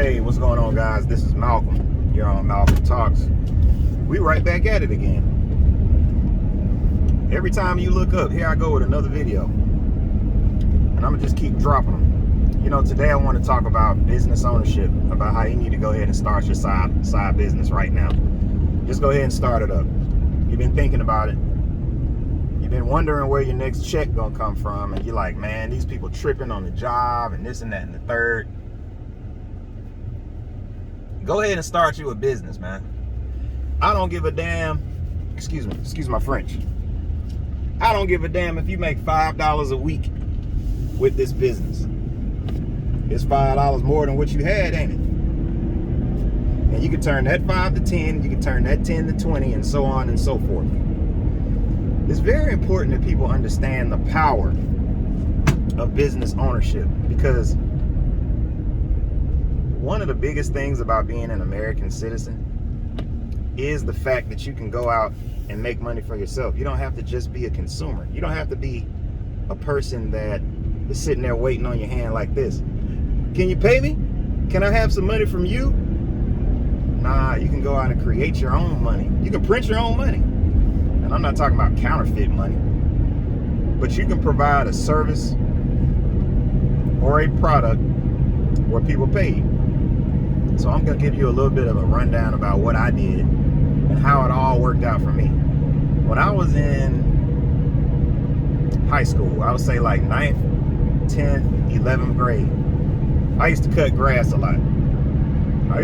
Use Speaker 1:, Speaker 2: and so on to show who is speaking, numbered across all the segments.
Speaker 1: Hey, what's going on, guys? This is Malcolm. You're on Malcolm Talks. We right back at it again. Every time you look up, here I go with another video. And I'm gonna just keep dropping them. You know, today I want to talk about business ownership, about how you need to go ahead and start your side business right now. Just go ahead and start it up. You've been thinking about it. You've been wondering where your next check gonna come from, and you're like, man, these people tripping on the job and this and that and the third. Go ahead and start you a business, man. I don't give a damn. Excuse my French. I don't give a damn if you make $5 a week with this business. It's $5 more than what you had, ain't it? And you can turn that 5 to 10, you can turn that 10 to 20, and so on and so forth. It's very important that people understand the power of business ownership, because one of the biggest things about being an American citizen is the fact that you can go out and make money for yourself. You don't have to just be a consumer. You don't have to be a person that is sitting there waiting on your hand like this. Can you pay me? Can I have some money from you? Nah, you can go out and create your own money. You can print your own money. And I'm not talking about counterfeit money, but you can provide a service or a product where people pay you. So I'm going to give you a little bit of a rundown about what I did and how it all worked out for me. When I was in high school, I would say like 9th, 10th, 11th grade, I used to cut grass a lot. I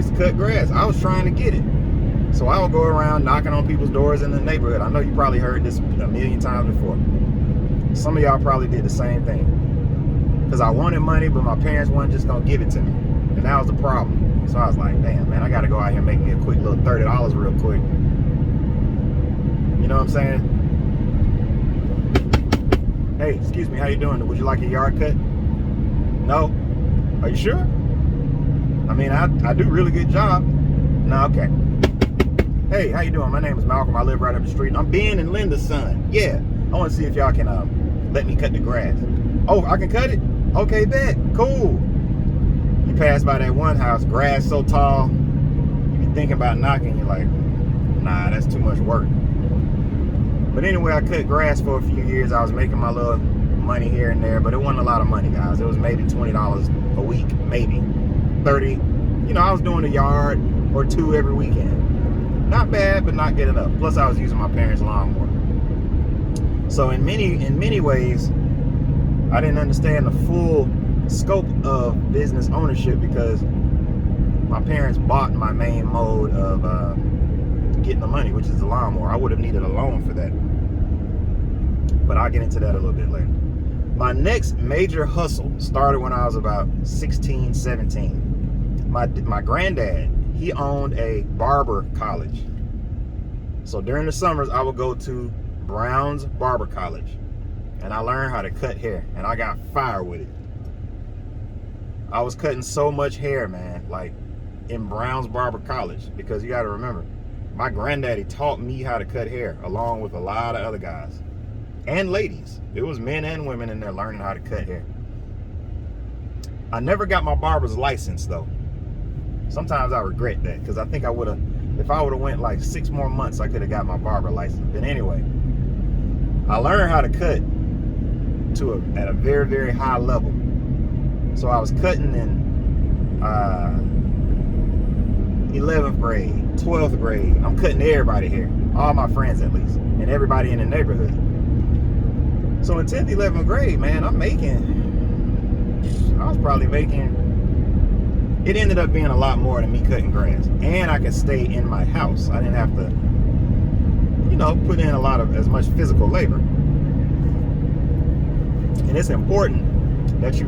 Speaker 1: was trying to get it. So I would go around knocking on people's doors in the neighborhood. I know you probably heard this a million times before. Some of y'all probably did the same thing. Because I wanted money, but my parents weren't just going to give it to me. And that was the problem. So I was like, damn, man, I got to go out here and make me a quick little $30 real quick. You know what I'm saying? Hey, excuse me, how you doing? Would you like a yard cut? No? Are you sure? I mean, I do a really good job. No, okay. Hey, how you doing? My name is Malcolm. I live right up the street. I'm Ben and Linda's son. Yeah, I want to see if y'all can let me cut the grass. Oh, I can cut it? Okay, bet. Cool. You pass by that one house, grass so tall, you be thinking about knocking, you're like, nah, that's too much work. But anyway, I cut grass for a few years. I was making my little money here and there, but it wasn't a lot of money, guys. It was maybe $20 a week, maybe 30. You know, I was doing a yard or two every weekend. Not bad, but not good enough. Plus, I was using my parents' lawnmower. So in many ways, I didn't understand the full scope of business ownership because my parents bought my main mode of getting the money, which is the lawnmower. I would have needed a loan for that, but I'll get into that a little bit later. My next major hustle started when I was about 16, 17. My granddad, he owned a barber college. So during the summers, I would go to Brown's Barber College, and I learned how to cut hair, and I got fire with it. I was cutting so much hair, man, like in Brown's Barber College, because you got to remember, my granddaddy taught me how to cut hair along with a lot of other guys and ladies. It was men and women in there learning how to cut hair. I never got my barber's license though. Sometimes I regret that, because I think I would have, if I would have went like 6 more months, I could have got my barber license. But anyway, I learned how to cut at a very, very high level. So I was cutting in 11th grade, 12th grade. I'm cutting everybody here, all my friends at least, and everybody in the neighborhood. So in 10th, 11th grade, man, I was probably making, it ended up being a lot more than me cutting grass. And I could stay in my house. I didn't have to, you know, put in as much physical labor. And it's important that you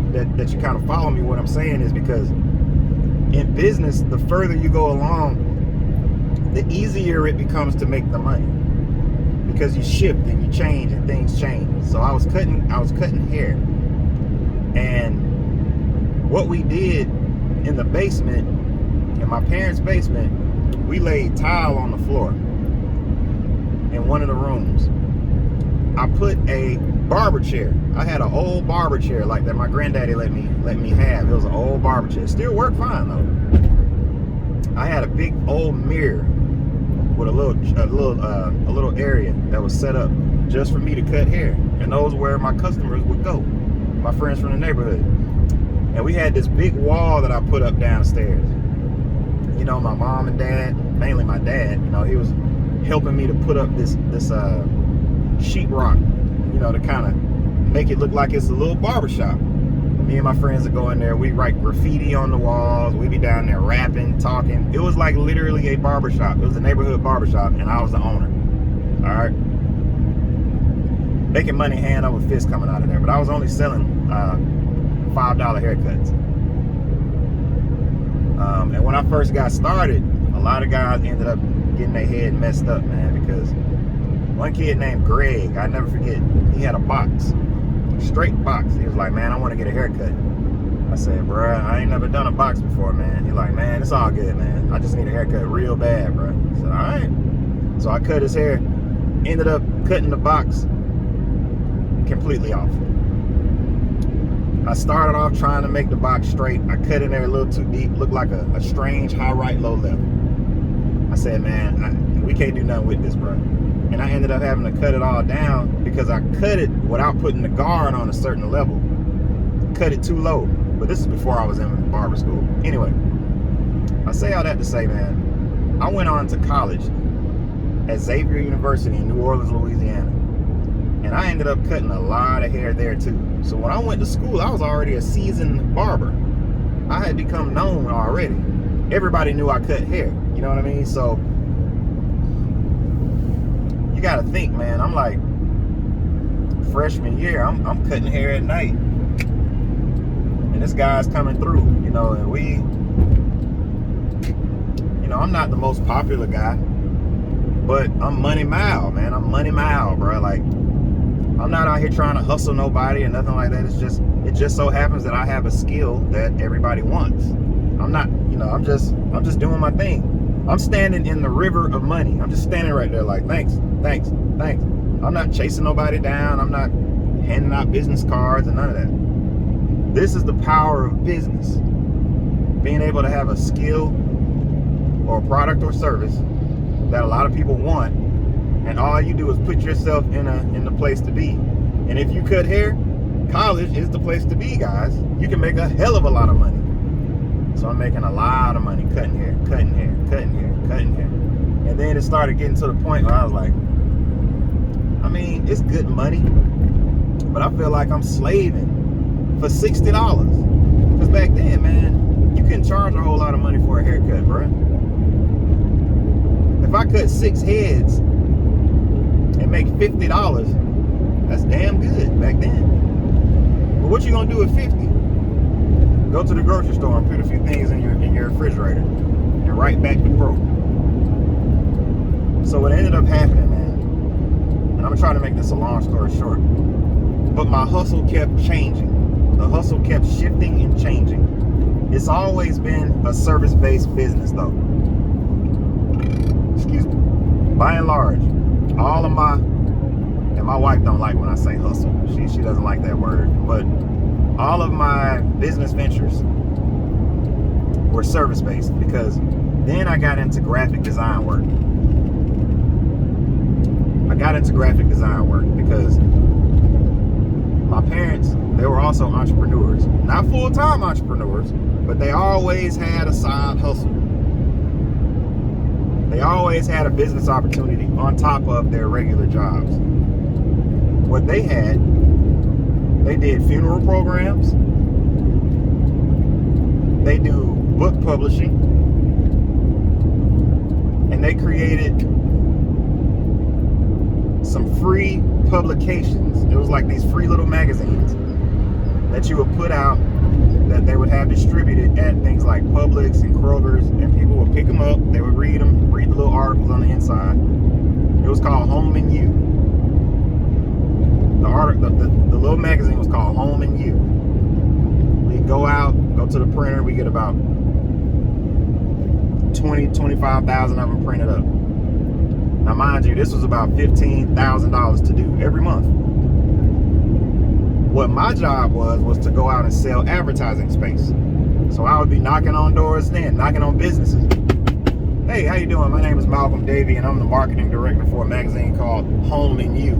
Speaker 1: kind of follow me. What I'm saying is because in business, the further you go along, the easier it becomes to make the money, because you shift and you change and things change. So I was cutting hair, and what we did in the basement, in my parents' basement, we laid tile on the floor in one of the rooms. I put a barber chair. I had an old barber chair like that my granddaddy let me have. It was an old barber chair. It still worked fine though. I had a big old mirror with a little area that was set up just for me to cut hair, and those were where my customers would go, my friends from the neighborhood. And we had this big wall that I put up downstairs. You know, my mom and dad, mainly my dad, you know, he was helping me to put up this sheetrock, you know, to kind of make it look like it's a little barbershop. Me and my friends would go in there, we write graffiti on the walls, we'd be down there rapping, talking. It was like literally a barbershop. It was a neighborhood barbershop, and I was the owner. All right? Making money hand over fist coming out of there, but I was only selling $5 haircuts. And when I first got started, a lot of guys ended up getting their head messed up, man, because one kid named Greg, I never forget, he had a box, straight box. He was like, man, I want to get a haircut. I said, bruh, I ain't never done a box before, man. He's like, man, it's all good, man. I just need a haircut real bad, bruh. I said, all right. So I cut his hair, ended up cutting the box completely off. I started off trying to make the box straight. I cut in there a little too deep, looked like a strange high right, low left. I said, man, we can't do nothing with this, bro. And I ended up having to cut it all down because I cut it without putting the guard on a certain level. Cut it too low. But this is before I was in barber school. Anyway, I say all that to say, man, I went on to college at Xavier University in New Orleans, Louisiana. And I ended up cutting a lot of hair there too. So when I went to school, I was already a seasoned barber. I had become known already. Everybody knew I cut hair. You know what I mean? So you got to think, man. I'm like freshman year. I'm cutting hair at night, and this guy's coming through. You know, and I'm not the most popular guy, but I'm Money Mile, man. I'm Money Mile, bro. Like, I'm not out here trying to hustle nobody or nothing like that. It just so happens that I have a skill that everybody wants. I'm not, I'm just doing my thing. I'm standing in the river of money. I'm just standing right there like, thanks. I'm not chasing nobody down. I'm not handing out business cards and none of that. This is the power of business. Being able to have a skill or a product or service that a lot of people want, and all you do is put yourself in the place to be. And if you cut hair, college is the place to be, guys. You can make a hell of a lot of money. So I'm making a lot of money cutting hair. And then it started getting to the point where I was like, I mean, it's good money, but I feel like I'm slaving for $60. Because back then, man, you couldn't charge a whole lot of money for a haircut, bro. If I cut 6 heads and make $50, that's damn good back then. But what you gonna do at 50? Go to the grocery store and put a few things in your refrigerator and right back to broke. So what ended up happening, man, and I'm trying to make this a long story short, but my hustle kept changing. The hustle kept shifting and changing. It's always been a service-based business though. Excuse me. By and large, all of and my wife don't like when I say hustle. She doesn't like that word, but all of my business ventures were service-based, because then I got into graphic design work. Because my parents, they were also entrepreneurs. Not full-time entrepreneurs, but they always had a side hustle. They always had a business opportunity on top of their regular jobs. What they had, they did funeral programs. They do book publishing. And they created some free publications. It was like these free little magazines that you would put out, that they would have distributed at things like Publix and Kroger's, and people would pick them up, they would read them, read the little articles on the inside. It was called Home and You. The little magazine was called Home and You. We go to the printer, we get about 25,000 of them printed up. Now, mind you, this was about $15,000 to do every month. What my job was to go out and sell advertising space. So I would be knocking on doors then, knocking on businesses. Hey, how you doing? My name is Malcolm Davey, and I'm the marketing director for a magazine called Home and You.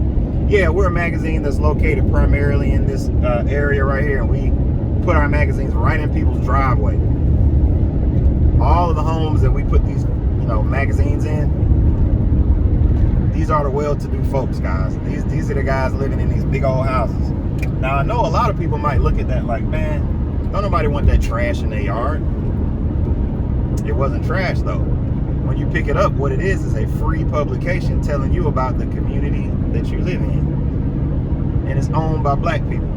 Speaker 1: Yeah, we're a magazine that's located primarily in this area right here, and we put our magazines right in people's driveway. All of the homes that we put these, magazines in, these are the well-to-do folks, guys. These are the guys living in these big old houses. Now, I know a lot of people might look at that like, man, don't nobody want that trash in their yard. It wasn't trash, though. When you pick it up, what it is a free publication telling you about the community that you live in. And it's owned by black people.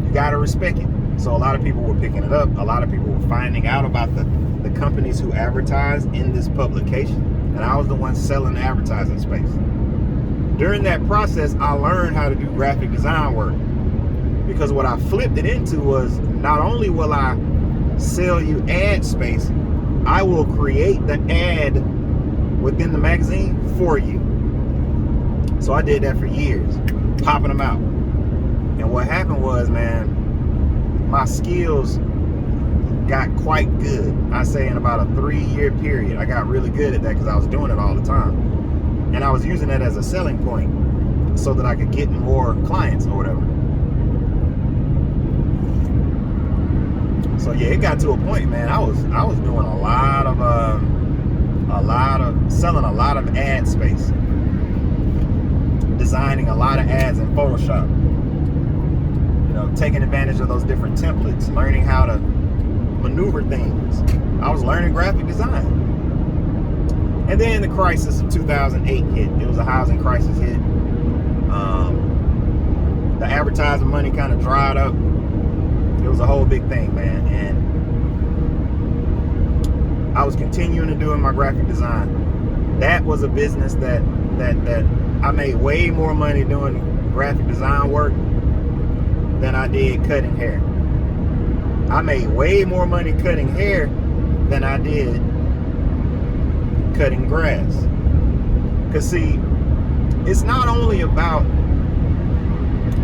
Speaker 1: You gotta respect it. So a lot of people were picking it up. A lot of people were finding out about the companies who advertise in this publication. And I was the one selling the advertising space. During that process, I learned how to do graphic design work. Because what I flipped it into was, not only will I sell you ad space, I will create the ad within the magazine for you. So I did that for years, popping them out. And what happened was, man, my skills got quite good. I say in about a 3-year period, I got really good at that because I was doing it all the time. And I was using that as a selling point so that I could get more clients or whatever. So yeah, it got to a point, man. I was doing selling a lot of ad space, designing a lot of ads in Photoshop. Taking advantage of those different templates, learning how to maneuver things. I was learning graphic design. And then the crisis of 2008 hit. It was a housing crisis hit. The advertising money kind of dried up. It was a whole big thing, man. And I was continuing to do my graphic design. That was a business that I made way more money doing graphic design work than I did cutting hair. I made way more money cutting hair than I did cutting grass. Because see, it's not only about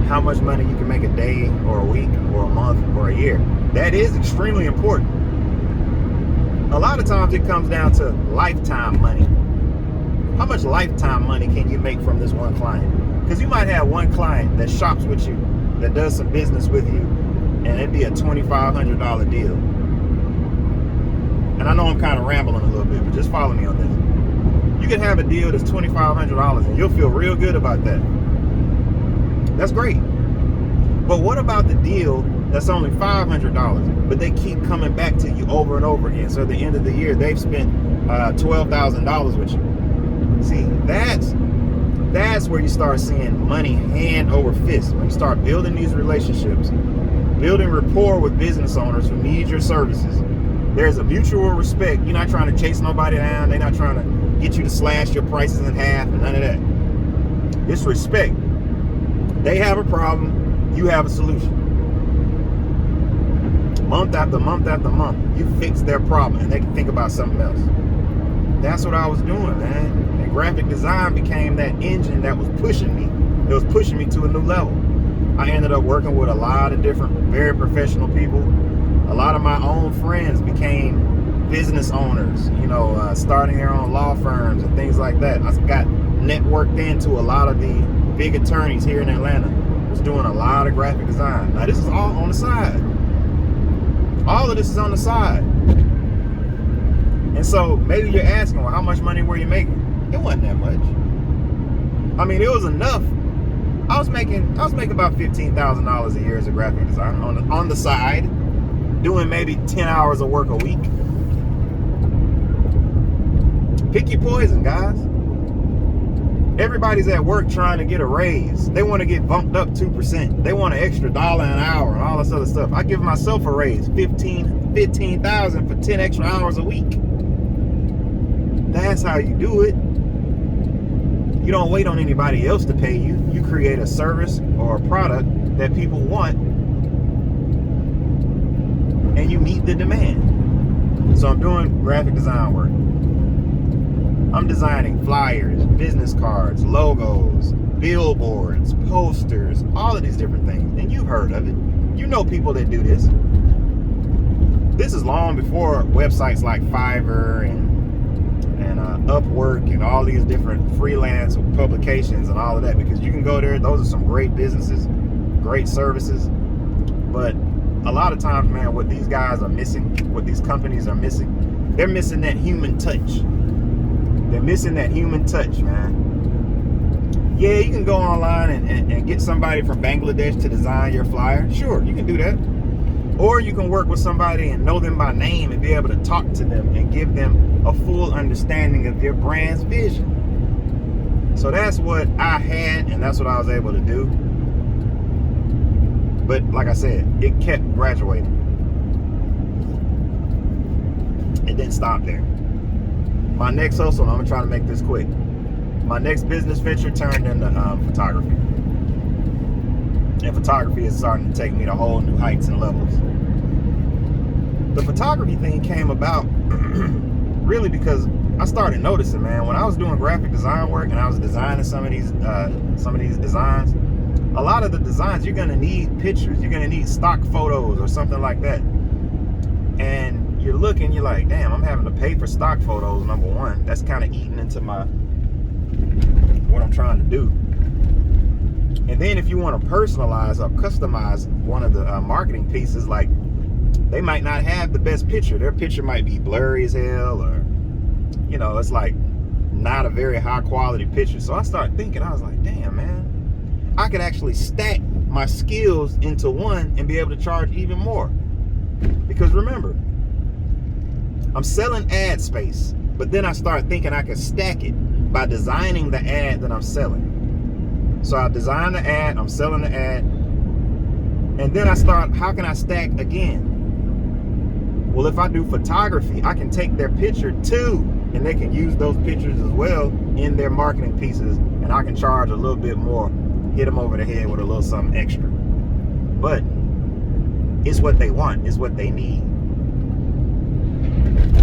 Speaker 1: how much money you can make a day or a week or a month or a year. That is extremely important. A lot of times it comes down to lifetime money. How much lifetime money can you make from this one client? Because you might have one client that shops with you, that does some business with you, and it'd be a $2,500 deal. And I know I'm kind of rambling a little bit, but just follow me on this. You can have a deal that's $2,500 and you'll feel real good about that. That's great. But what about the deal that's only $500, but they keep coming back to you over and over again? So at the end of the year, they've spent $12,000 with you. See, that's where you start seeing money hand over fist. When you start building these relationships, building rapport with business owners who need your services. There's a mutual respect. You're not trying to chase nobody down. They're not trying to get you to slash your prices in half and none of that. It's respect. They have a problem. You have a solution. Month after month after month, you fix their problem and they can think about something else. That's what I was doing, man. And graphic design became that engine that was pushing me. It was pushing me to a new level. I ended up working with a lot of different, very professional people. A lot of my own friends became business owners, starting their own law firms and things like that. I got networked into a lot of the big attorneys here in Atlanta. Was doing a lot of graphic design. Now this is all on the side. All of this is on the side. And so maybe you're asking, well, how much money were you making? It wasn't that much. I mean, it was enough. I was making about $15,000 a year as a graphic designer on the side, doing maybe 10 hours of work a week. Pick your poison, guys. Everybody's at work trying to get a raise. They want to get bumped up 2%. They want an extra $1 an hour and all this other stuff. I give myself a raise, $15,000 for 10 extra hours a week. That's how you do it. You don't wait on anybody else to pay you. You create a service or a product that people want, and you meet the demand. So I'm doing graphic design work. I'm designing flyers, business cards, logos, billboards, posters, all of these different things. And you've heard of it. You know people that do this. This is long before websites like Fiverr and Upwork and all these different freelance publications and all of that, because you can go there. Those are some great businesses, great services. But a lot of times, man, what these guys are missing, what these companies are missing, they're missing that human touch. They're missing that human touch, man. Yeah, you can go online and get somebody from Bangladesh to design your flyer. Sure, you can do that. Or you can work with somebody and know them by name and be able to talk to them and give them a full understanding of their brand's vision. So that's what I had, and that's what I was able to do. But like I said, it kept graduating. It didn't stop there. My next hustle, I'm gonna try to make this quick. My next business venture turned into photography. And photography is starting to take me to whole new heights and levels. The photography thing came about really because I started noticing, man, when I was doing graphic design work and I was designing some of these designs, a lot of the designs, you're gonna need pictures, you're gonna need stock photos or something like that. And you're looking, you're like, damn, I'm having to pay for stock photos, number one. That's kind of eating into what I'm trying to do. And then if you want to personalize or customize one of the marketing pieces, like they might not have the best picture. Their picture might be blurry as hell, or, you know, it's like not a very high quality picture. So I started thinking, I was like, damn, man, I could actually stack my skills into one and be able to charge even more. Because remember, I'm selling ad space, but then I start thinking I could stack it by designing the ad that I'm selling. So I design the ad, I'm selling the ad, and then I start, how can I stack again? Well, if I do photography, I can take their picture too, and they can use those pictures as well in their marketing pieces, and I can charge a little bit more, hit them over the head with a little something extra. But it's what they want, it's what they need.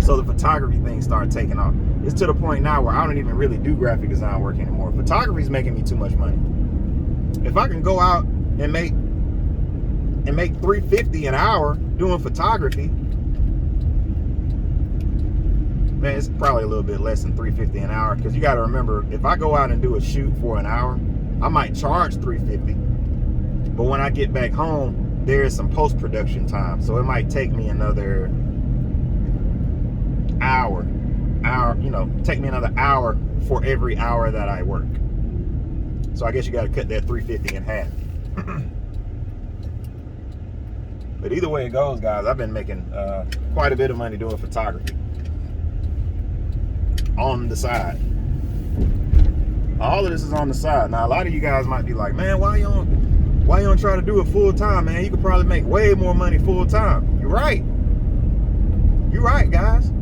Speaker 1: So the photography thing started taking off. It's to the point now where I don't even really do graphic design work anymore. Photography is making me too much money. If I can go out and make $350 an hour doing photography, man, it's probably a little bit less than $350 an hour, because you got to remember, if I go out and do a shoot for an hour, I might charge $350, but when I get back home, there is some post-production time, so it might take me another hour, you know, take me another hour for every hour that I work. So I guess you got to cut that $350 in half. But either way it goes, guys, I've been making quite a bit of money doing photography on the side. All of this is on the side. Now, a lot of you guys might be like, man, why you don't try to do it full time, man? You could probably make way more money full time. You're right. You're right, guys.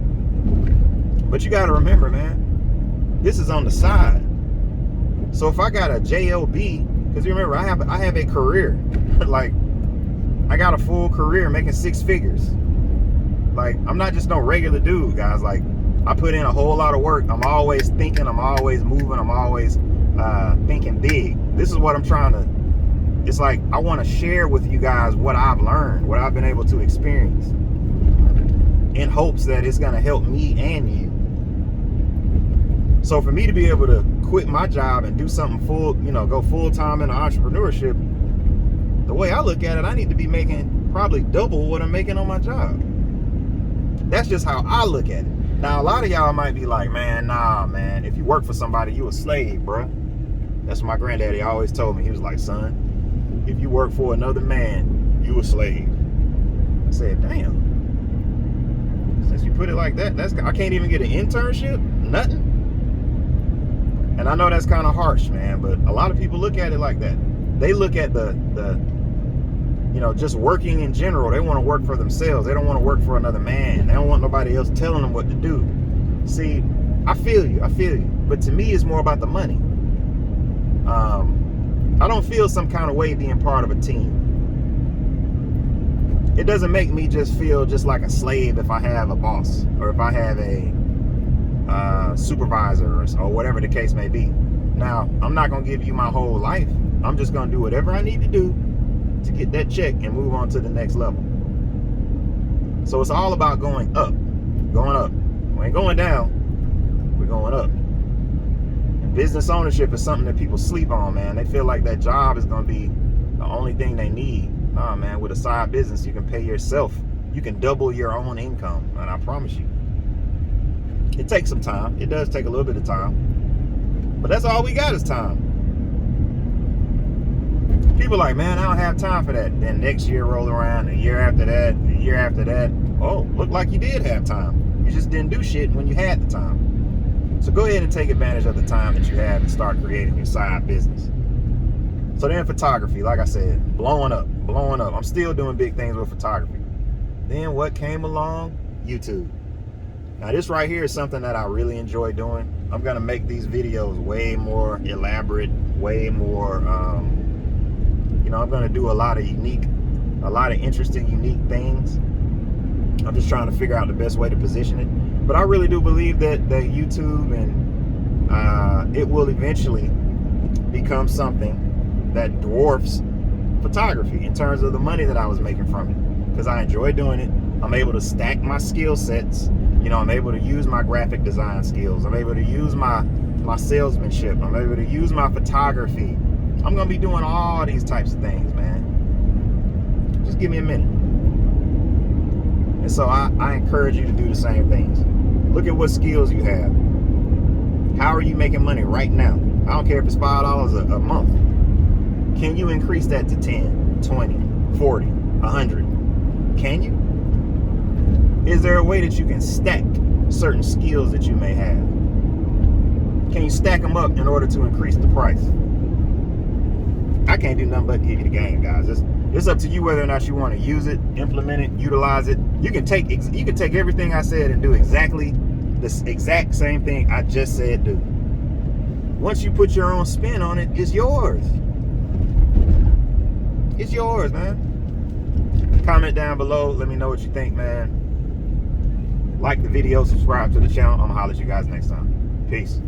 Speaker 1: But you got to remember, man, this is on the side. So if I got a JLB, because you remember, I have a career. Like, I got a full career making 6 figures. Like, I'm not just no regular dude, guys. Like, I put in a whole lot of work. I'm always thinking, I'm always moving, I'm always thinking big. This is what I'm trying to, it's like, I want to share with you guys what I've learned, what I've been able to experience, in hopes that it's going to help me and you. So for me to be able to quit my job and do something full, you know, go full time into entrepreneurship, the way I look at it, I need to be making probably double what I'm making on my job. That's just how I look at it. Now, a lot of y'all might be like, man, nah, man, if you work for somebody, you a slave, bro. That's what my granddaddy always told me. He was like, son, if you work for another man, you a slave. I said, damn. Since you put it like that, I can't even get an internship, nothing. And I know that's kind of harsh, man, but a lot of people look at it like that. They look at the you know, just working in general. They want to work for themselves. They don't want to work for another man. They don't want nobody else telling them what to do. See, I feel you. But to me, it's more about the money. I don't feel some kind of way being part of a team. It doesn't make me just feel just like a slave if I have a boss, or if I have a supervisor or whatever the case may be. Now, I'm not going to give you my whole life. I'm just going to do whatever I need to do to get that check and move on to the next level. So it's all about going up, going up. We ain't going down, we're going up. And business ownership is something that people sleep on, man. They feel like that job is going to be the only thing they need. Nah, man, with a side business, you can pay yourself. You can double your own income, and I promise you. It takes some time. It does take a little bit of time. But that's all we got is time. People are like, man, I don't have time for that. Then next year roll around, the year after that, the year after that. Oh, looked like you did have time. You just didn't do shit when you had the time. So go ahead and take advantage of the time that you have and start creating your side business. So then photography, like I said, blowing up. I'm still doing big things with photography. Then what came along? YouTube. Now this right here is something that I really enjoy doing. I'm gonna make these videos way more elaborate, way more, I'm gonna do a lot of interesting, unique things. I'm just trying to figure out the best way to position it. But I really do believe that YouTube and it will eventually become something that dwarfs photography in terms of the money that I was making from it, because I enjoy doing it. I'm able to stack my skill sets. I'm able to use my graphic design skills. I'm able to use my salesmanship. I'm able to use my photography. I'm gonna be doing all these types of things, man. Just give me a minute. And so I encourage you to do the same things. Look at what skills you have. How are you making money right now? I don't care if it's $5 a month. Can you increase that to 10, 20, 40, 100? Can you? Is there a way that you can stack certain skills that you may have? Can you stack them up in order to increase the price? I can't do nothing but give you the game, guys. It's up to you whether or not you want to use it, implement it, utilize it. You can take everything I said and do exactly the exact same thing I just said do. Once you put your own spin on it, it's yours. It's yours, man. Comment down below. Let me know what you think, man. Like the video, subscribe to the channel. I'm gonna holler at you guys next time. Peace.